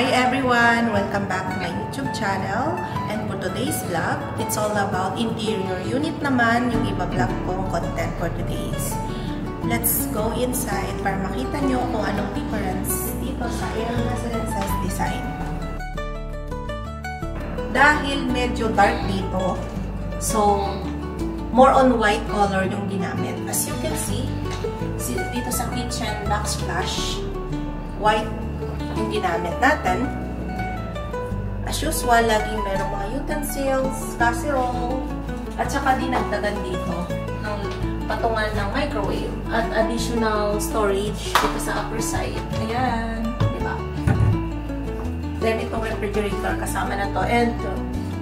Hi everyone! Welcome back to my YouTube channel. And for today's vlog, it's all about interior unit naman yung iba-vlog kong content for today's. Let's go inside para makita nyo kung anong difference dito sa Air Residences design. Dahil medyo dark dito, so more on white color yung ginamit. As you can see dito sa kitchen backsplash, white yung ginamit natin. As usual, laging merong mga utensils, casserole, at saka dinagdagan dito ng patungan ng microwave at additional storage dito sa upper side. Ayan, diba? Then, itong refrigerator kasama na to. And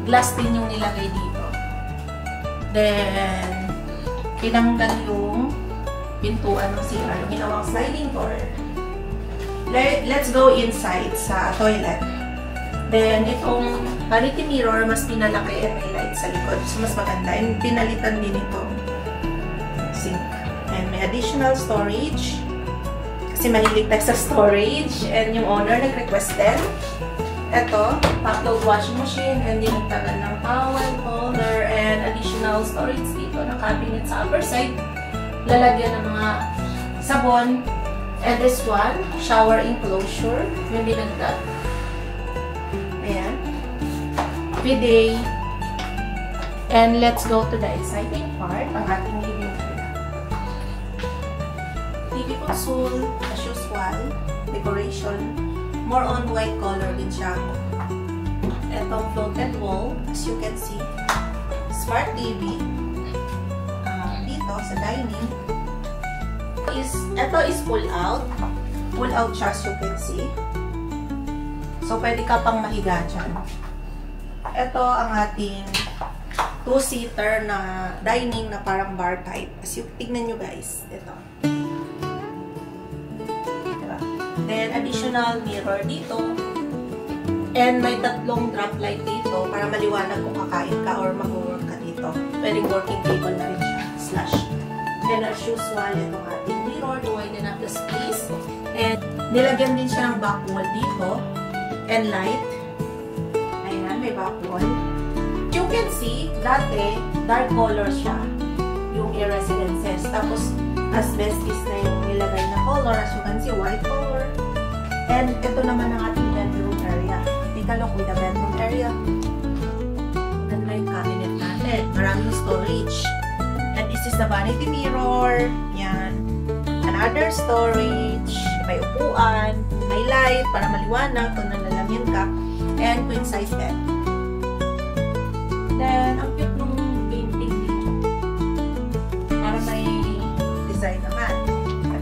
glass din yung nilagay dito. Then, tinanggal yung pintuan ng CR. Ginawang sliding door. Let's go inside sa toilet. Then, itong vanity mirror, mas pinalaki at may light sa likod. So, mas maganda. And pinalitan din itong sink. And may additional storage. Kasi mahilig tayo sa storage. And yung owner nag-request din. Ito, top-load washing machine. And dinagdagan ng towel, holder, and additional storage dito na cabinet sa upper side. Lalagyan ng mga sabon. And this one, shower enclosure. Yung binagdag. Ayan. Bidet. And let's go to the exciting part, ang ating living area. TV console, as usual, decoration. More on white color din siya. Itong floated wall, as you can see. Smart TV. Dito, sa dining. Ito is pull out. Pull out siya, as you can see. So, pwede ka pang mahiga dyan. Ito ang ating two-seater na dining na parang bar type. As you tignan nyo guys. Ito. Diba? Then, additional mirror dito. And may tatlong drop light dito para maliwanag kung kakain ka or mag-work ka dito. Pwedeng working table na rin siya. Slash. Then, as usual, itong ating mirror to widen up the space. And, nilagyan din siya ng back wall dito. And light. Ayan, may back wall. You can see, dati, dark color siya. Yung Air Residences. Tapos, asbestos na yung nilagay na color. As you can see, white color. And, ito naman ang ating bedroom area. Take a look with the bedroom area. And light cabinet natin. Maraming storage. And this is the vanity mirror. Yan. Another storage. May upuan. May light para maliwanag kung nalalamyan ka. And queen size bed. Then, ang cute nung painting dito. Para may design naman.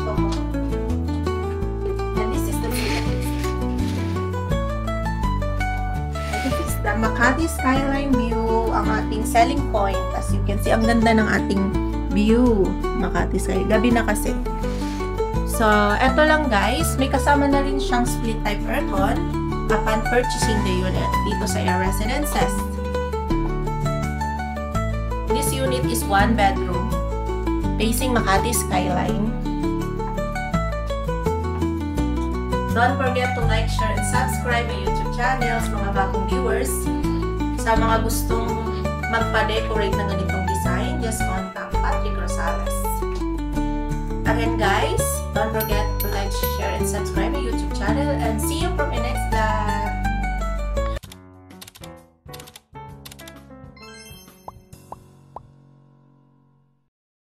Ito. And this is the view. And this is the Makati Skyline view. Ang ating selling point. As you can see, ang ganda ng ating view. Makati Skyline. Gabi na kasi. So, eto lang guys. May kasama na rin siyang split type aircon upon purchasing the unit dito sa Air Residences. This unit is 1 bedroom facing Makati Skyline. Don't forget to like, share, and subscribe my YouTube channel sa mga bagong viewers. Sa mga gustong magpa-decorate ng ganitong design, just contact Patrick Rosales. Again guys, don't forget to like, share, and subscribe my YouTube channel, and see you from my next video.